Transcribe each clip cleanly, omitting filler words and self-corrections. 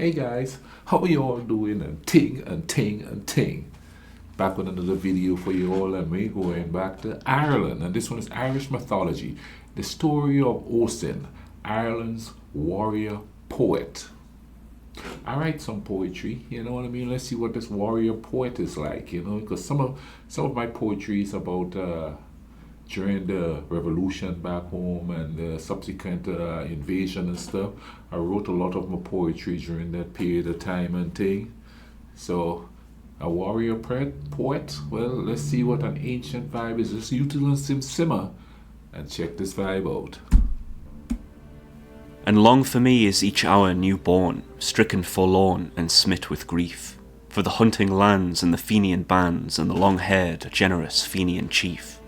Hey guys, how you all doing? And ting and ting and ting. Back with another video for you all, and we're going back to Ireland. And this one is Irish mythology, the story of Oisin, Ireland's warrior poet. I write some poetry, you know what I mean? Let's see what this warrior poet is like, because some of my poetry is about during the revolution back home and the subsequent invasion and stuff. I wrote a lot of my poetry during that period of time and thing. So, a warrior poet? Well, let's see what an ancient vibe is. Let's utilize some simmer and check this vibe out. And long for me is each hour new born, stricken forlorn and smit with grief, for the hunting lands and the Fenian bands and the long-haired, generous Fenian chief.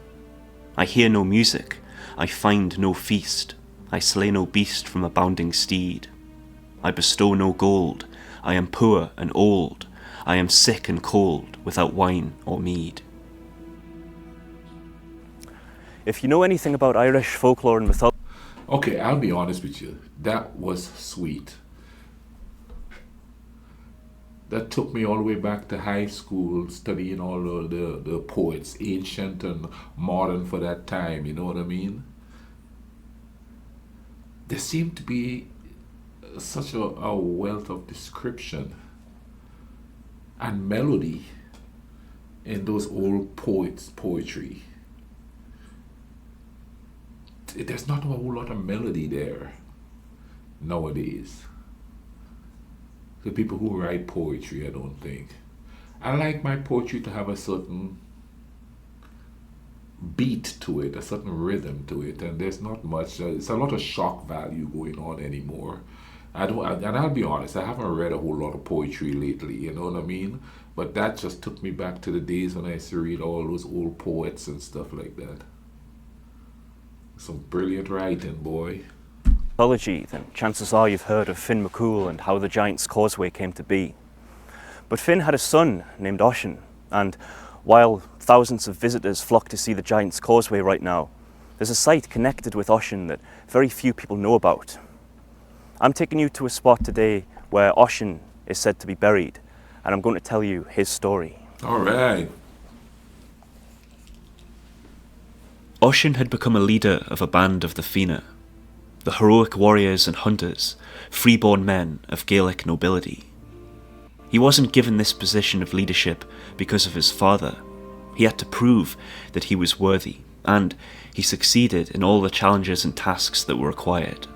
I hear no music, I find no feast, I slay no beast from a bounding steed. I bestow no gold, I am poor and old, I am sick and cold, without wine or mead. If you know anything about Irish folklore and mythology... Okay, I'll be honest with you. That was sweet. That took me all the way back to high school, studying all the poets, ancient and modern for that time, you know what I mean? There seemed to be such a wealth of description and melody in those old poets' poetry. There's not a whole lot of melody there nowadays. The people who write poetry, I don't think. I like my poetry to have a certain beat to it, a certain rhythm to it, and there's not much. It's a lot of shock value going on anymore. And I'll be honest, I haven't read a whole lot of poetry lately. You know what I mean? But that just took me back to the days when I used to read all those old poets and stuff like that. Some brilliant writing, boy. Mythology, then chances are you've heard of Fionn McCool and how the Giant's Causeway came to be. But Fionn had a son named Oisín, and while thousands of visitors flock to see the Giant's Causeway right now, there's a site connected with Oisín that very few people know about. I'm taking you to a spot today where Oisín is said to be buried, and I'm going to tell you his story. All right. Oisín had become a leader of a band of the Fianna, the heroic warriors and hunters, freeborn men of Gaelic nobility. He wasn't given this position of leadership because of his father. He had to prove that he was worthy, and he succeeded in all the challenges and tasks that were required.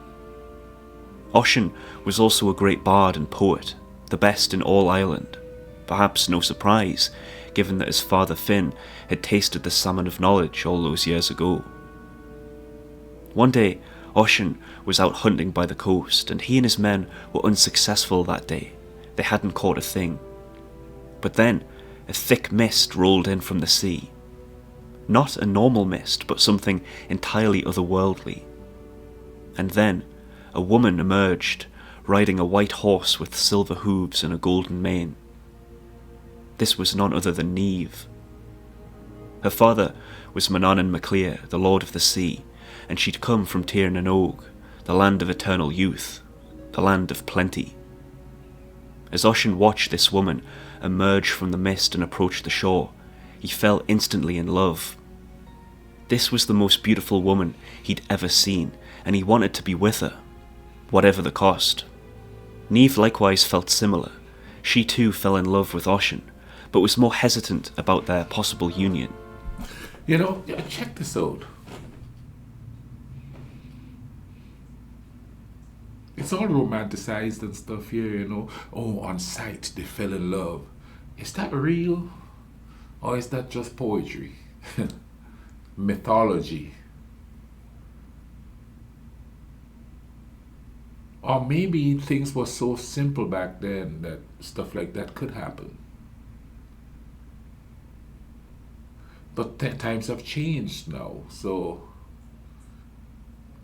Oisín was also a great bard and poet, the best in all Ireland. Perhaps no surprise, given that his father Fionn had tasted the salmon of knowledge all those years ago. One day, Oisín was out hunting by the coast, and he and his men were unsuccessful that day. They hadn't caught a thing. But then, a thick mist rolled in from the sea. Not a normal mist, but something entirely otherworldly. And then, a woman emerged, riding a white horse with silver hooves and a golden mane. This was none other than Niamh. Her father was Manannán mac Lir, the Lord of the Sea, and she'd come from Tír na nÓg, the land of eternal youth, the land of plenty. As Oisín watched this woman emerge from the mist and approach the shore, he fell instantly in love. This was the most beautiful woman he'd ever seen, and he wanted to be with her, whatever the cost. Niamh likewise felt similar. She too fell in love with Oisín, but was more hesitant about their possible union. You know, check this out. It's all romanticized and stuff here, you know. Oh, on sight, they fell in love. Is that real? Or is that just poetry? Mythology. Or maybe things were so simple back then that stuff like that could happen. But times have changed now, so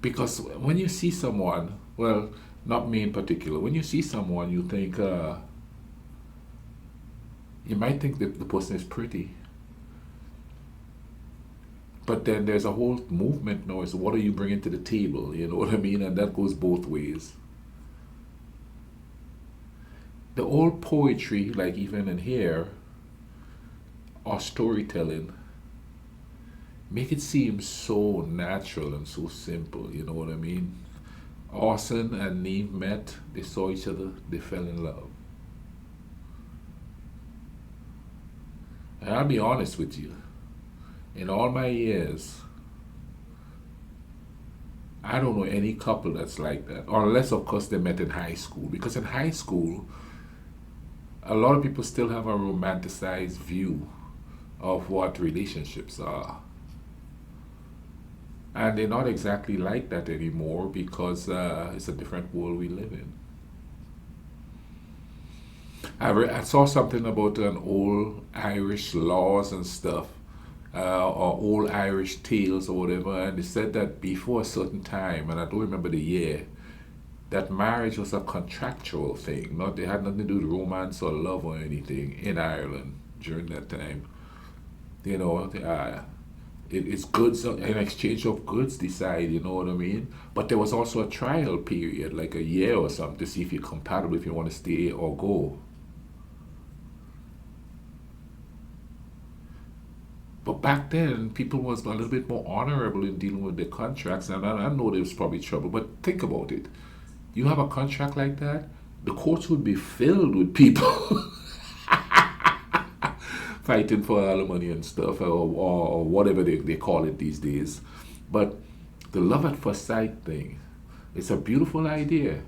because when you see someone, well, not me in particular, when you see someone, you think, you might think that the person is pretty. But then there's a whole movement now. So what are you bringing to the table? You know what I mean? And that goes both ways. the old poetry, like even in here, or storytelling, make it seem so natural and so simple, you know what I mean? Oisin and Niamh met, they saw each other, they fell in love. And I'll be honest with you, in all my years, I don't know any couple that's like that, or unless of course they met in high school, because in high school, a lot of people still have a romanticized view of what relationships are. And they're not exactly like that anymore because it's a different world we live in. I saw something about an old Irish laws and stuff, or old Irish tales or whatever, and they said that before a certain time, and I don't remember the year, that marriage was a contractual thing. Not they had nothing to do with romance or love or anything in Ireland during that time. You know, it's goods in exchange of goods. Decide, you know what I mean. But there was also a trial period, like a year or something, to see if you're compatible, if you want to stay or go. But back then, people was a little bit more honorable in dealing with their contracts, and I know there was probably trouble. But think about it: you have a contract like that, the courts would be filled with people fighting for alimony and stuff, or whatever they call it these days. But the love at first sight thing, it's a beautiful idea,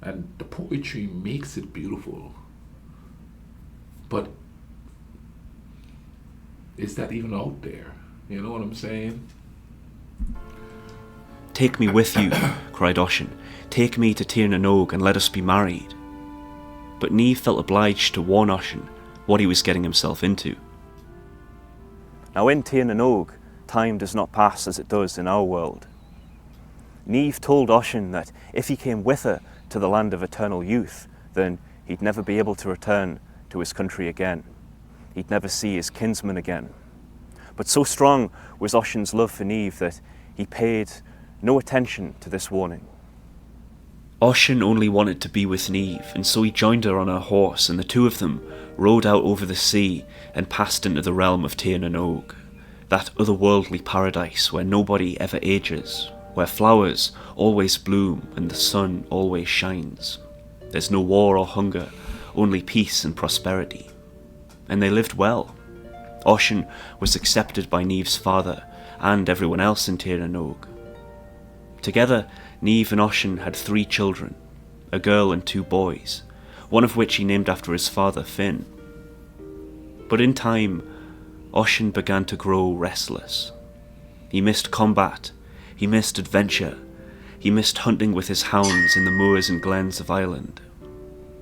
and the poetry makes it beautiful. But is that even out there? You know what I'm saying? "Take me with you," cried Oisín. "Take me to Tír na nÓg and let us be married." But Niamh felt obliged to warn Oisín what he was getting himself into. Now in Tír na nÓg, time does not pass as it does in our world. Niamh told Oisín that if he came with her to the land of eternal youth, then he'd never be able to return to his country again. He'd never see his kinsman again. But so strong was Oisín's love for Niamh that he paid no attention to this warning. Oisín only wanted to be with Niamh, and so he joined her on her horse, and the two of them rode out over the sea and passed into the realm of Tír na nÓg, that otherworldly paradise where nobody ever ages, where flowers always bloom and the sun always shines. There's no war or hunger, only peace and prosperity. And they lived well. Oisín was accepted by Niamh's father and everyone else in Tír na nÓg. Together, Niamh and Oisín had 3 children, a girl and 2 boys, one of which he named after his father, Fionn. But in time, Oisín began to grow restless. He missed combat, he missed adventure, he missed hunting with his hounds in the moors and glens of Ireland.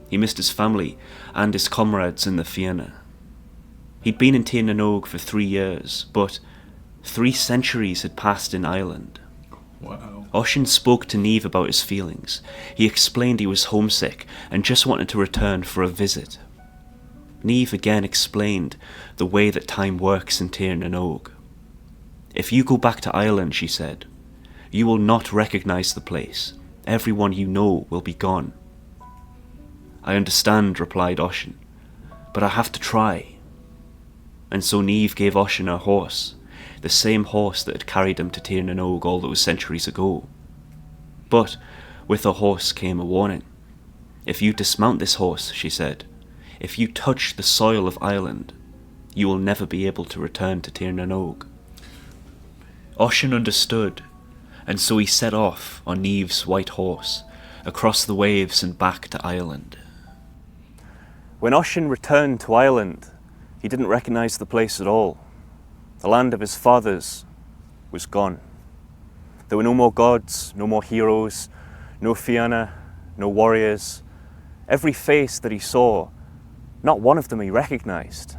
He missed his family and his comrades in the Fianna. He'd been in Tír na nÓg for 3 years, but 3 centuries had passed in Ireland. Wow. Oisín spoke to Niamh about his feelings. He explained he was homesick and just wanted to return for a visit. Niamh again explained the way that time works in Tír na nÓg. "If you go back to Ireland," she said, "you will not recognise the place. Everyone you know will be gone." "I understand," replied Oisín, "but I have to try." And so Niamh gave Oisín her horse, the same horse that had carried him to Tír na nÓg all those centuries ago. But with the horse came a warning. "If you dismount this horse," she said, "if you touch the soil of Ireland, you will never be able to return to Tír na nÓg." Oisín understood, and so he set off on Niamh's white horse, across the waves and back to Ireland. When Oisín returned to Ireland, he didn't recognise the place at all. The land of his fathers was gone. There were no more gods, no more heroes, no Fianna, no warriors. Every face that he saw, not one of them he recognised.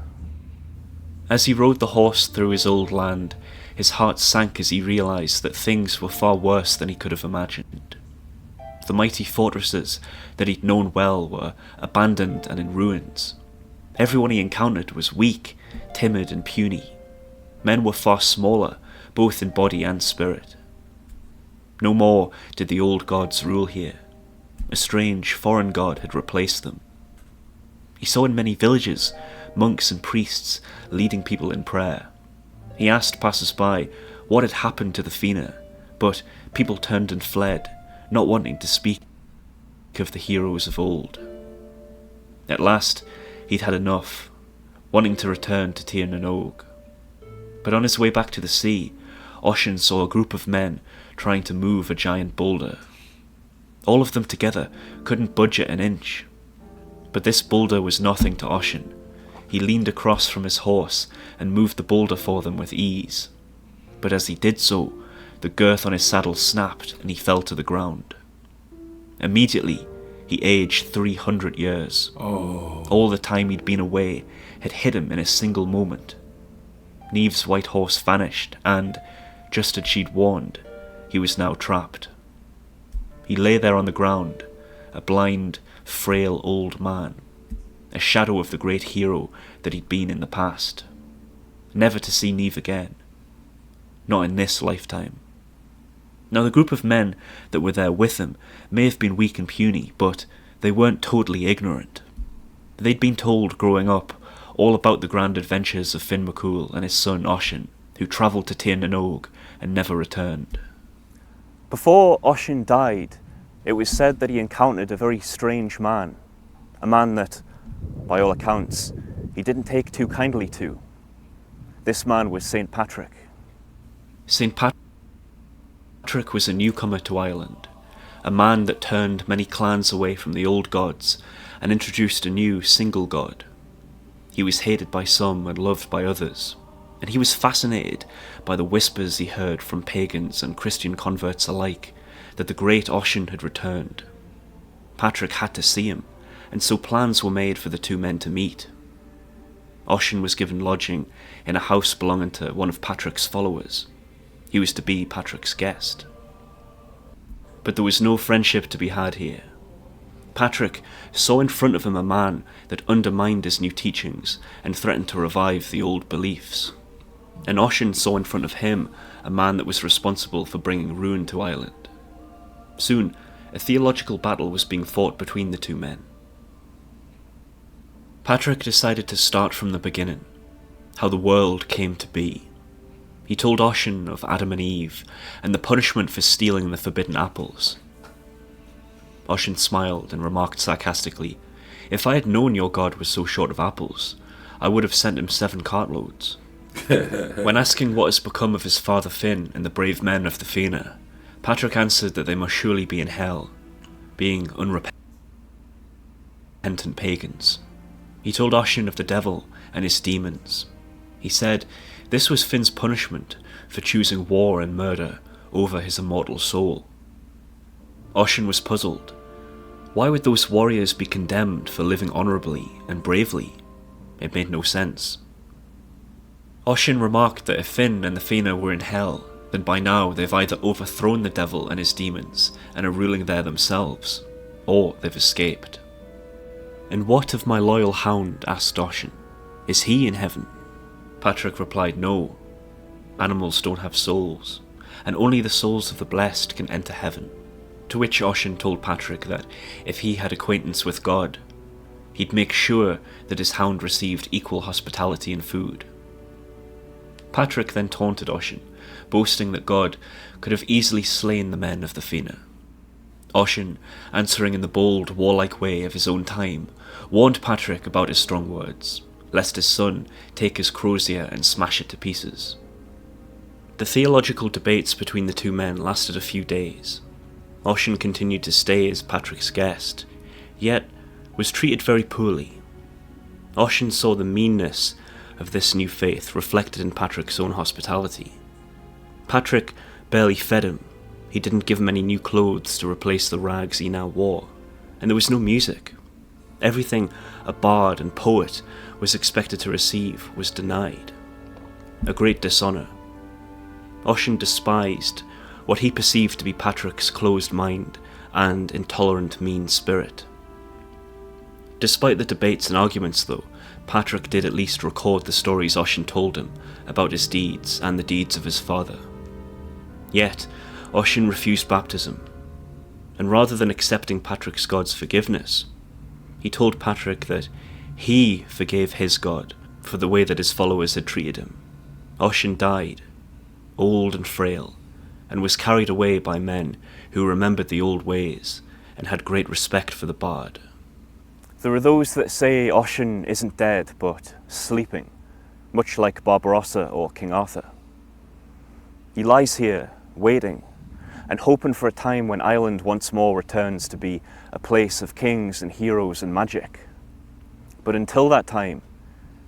As he rode the horse through his old land, his heart sank as he realised that things were far worse than he could have imagined. The mighty fortresses that he'd known well were abandoned and in ruins. Everyone he encountered was weak, timid and puny. Men were far smaller, both in body and spirit. No more did the old gods rule here. A strange foreign god had replaced them. He saw in many villages monks and priests leading people in prayer. He asked passers-by what had happened to the Fionn, but people turned and fled, not wanting to speak of the heroes of old. At last, he'd had enough, wanting to return to Tir na Nog. But on his way back to the sea, Oisín saw a group of men trying to move a giant boulder. All of them together couldn't budge it an inch. But this boulder was nothing to Oisín. He leaned across from his horse and moved the boulder for them with ease. But as he did so, the girth on his saddle snapped and he fell to the ground. Immediately, he aged 300 years. Oh. All the time he'd been away had hit him in a single moment. Niamh's white horse vanished and, just as she'd warned, he was now trapped. He lay there on the ground, a blind, frail old man, a shadow of the great hero that he'd been in the past, never to see Niamh again, not in this lifetime. Now the group of men that were there with him may have been weak and puny, but they weren't totally ignorant. They'd been told growing up all about the grand adventures of Fionn McCool and his son Oisín, who travelled to Tir na Nog and never returned. Before Oisín died, it was said that he encountered a very strange man, a man that, by all accounts, he didn't take too kindly to. This man was St. Patrick. St. Patrick was a newcomer to Ireland, a man that turned many clans away from the old gods and introduced a new single god. He was hated by some and loved by others, and he was fascinated by the whispers he heard from pagans and Christian converts alike that the great Oisín had returned. Patrick had to see him, and so plans were made for the two men to meet. Oisín was given lodging in a house belonging to one of Patrick's followers. He was to be Patrick's guest. But there was no friendship to be had here. Patrick saw in front of him a man that undermined his new teachings and threatened to revive the old beliefs. And Oisín saw in front of him a man that was responsible for bringing ruin to Ireland. Soon, a theological battle was being fought between the two men. Patrick decided to start from the beginning, how the world came to be. He told Oisín of Adam and Eve and the punishment for stealing the forbidden apples. Oisín smiled and remarked sarcastically, "If I had known your God was so short of apples, I would have sent him 7 cartloads." When asking what has become of his father Fionn and the brave men of the Fionn, Patrick answered that they must surely be in hell, being unrepentant pagans. He told Oisín of the devil and his demons. He said this was Finn's punishment for choosing war and murder over his immortal soul. Oisín was puzzled. Why would those warriors be condemned for living honourably and bravely? It made no sense. Oisín remarked that if Fionn and the Fionn were in hell, then by now they've either overthrown the devil and his demons and are ruling there themselves, or they've escaped. "And what of my loyal hound?" asked Oisín. "Is he in heaven?" Patrick replied, "No. Animals don't have souls, and only the souls of the blessed can enter heaven." To which Oisín told Patrick that if he had acquaintance with God, he'd make sure that his hound received equal hospitality and food. Patrick then taunted Oisín, boasting that God could have easily slain the men of the Fionn. Oisín, answering in the bold, warlike way of his own time, warned Patrick about his strong words, lest his son take his crozier and smash it to pieces. The theological debates between the two men lasted a few days. Oisín continued to stay as Patrick's guest, yet was treated very poorly. Oisín saw the meanness of this new faith reflected in Patrick's own hospitality. Patrick barely fed him. He didn't give him any new clothes to replace the rags he now wore, and there was no music. Everything a bard and poet was expected to receive was denied. A great dishonour. Oisín despised what he perceived to be Patrick's closed mind and intolerant mean spirit. Despite the debates and arguments though, Patrick did at least record the stories Oisín told him about his deeds and the deeds of his father. Yet, Oisín refused baptism, and rather than accepting Patrick's God's forgiveness, he told Patrick that He forgave his god for the way that his followers had treated him. Oisin died, old and frail, and was carried away by men who remembered the old ways and had great respect for the bard. There are those that say Oisin isn't dead, but sleeping, much like Barbarossa or King Arthur. He lies here, waiting, and hoping for a time when Ireland once more returns to be a place of kings and heroes and magic. But until that time,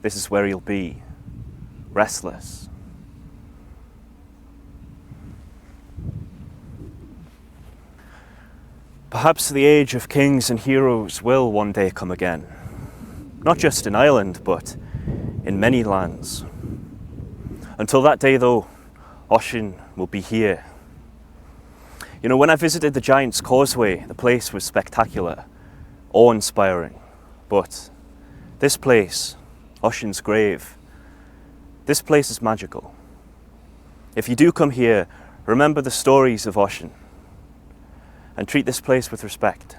this is where he'll be, restless. Perhaps the age of kings and heroes will one day come again. Not just in Ireland, but in many lands. Until that day, though, Oisin will be here. You know, when I visited the Giant's Causeway, the place was spectacular, awe-inspiring. But this place, Oisin's grave, this place is magical. If you do come here, remember the stories of Oisin and treat this place with respect.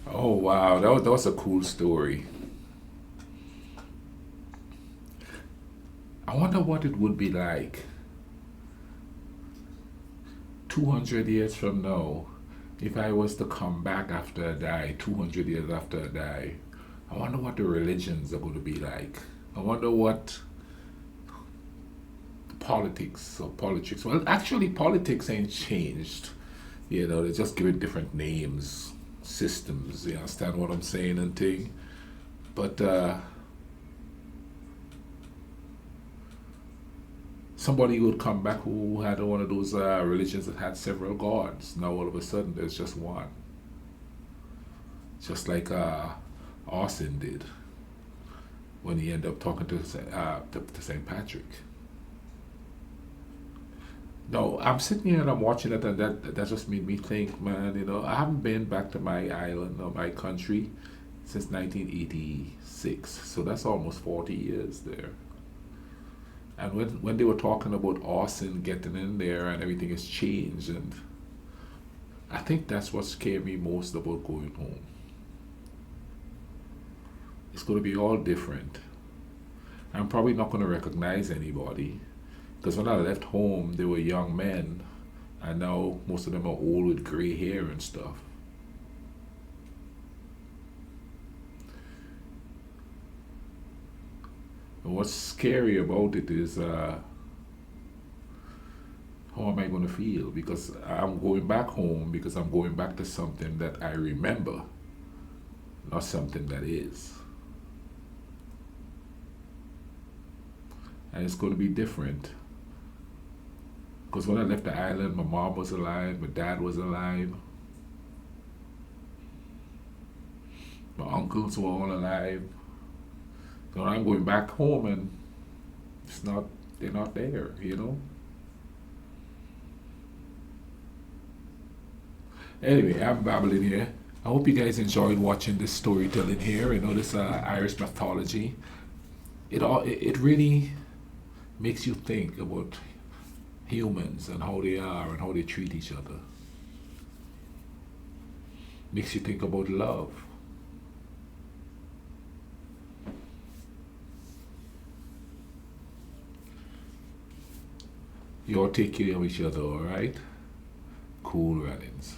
Oh wow, that was a cool story. I wonder what it would be like 200 years from now if I was to come back after I die, 200 years after I die. I wonder what the religions are going to be like. I wonder what politics. Well, actually, politics ain't changed. You know, they just give it different names, systems. You understand what I'm saying and thing. But somebody would come back who had one of those religions that had several gods. Now all of a sudden there's just one. Just like Oisin did when he ended up talking to St. Patrick. No, I'm sitting here and I'm watching it, and that just made me think, man, you know, I haven't been back to my island or my country since 1986, so that's almost 40 years there. And when they were talking about Oisin getting in there and everything has changed, and I think that's what scared me most about going home. It's going to be all different. I'm probably not going to recognize anybody. Because when I left home, they were young men, and now most of them are old with gray hair and stuff. And what's scary about it is how am I going to feel? Because I'm going back home, because I'm going back to something that I remember, not something that is. And it's going to be different. Because when I left the island, my mom was alive, my dad was alive, my uncles were all alive. So I'm going back home and they're not there, you know? Anyway, I'm babbling here. I hope you guys enjoyed watching this storytelling here, you know, this Irish mythology. It really makes you think about humans and how they are and how they treat each other. Makes you think about love. You all take care of each other, alright? Cool runnings.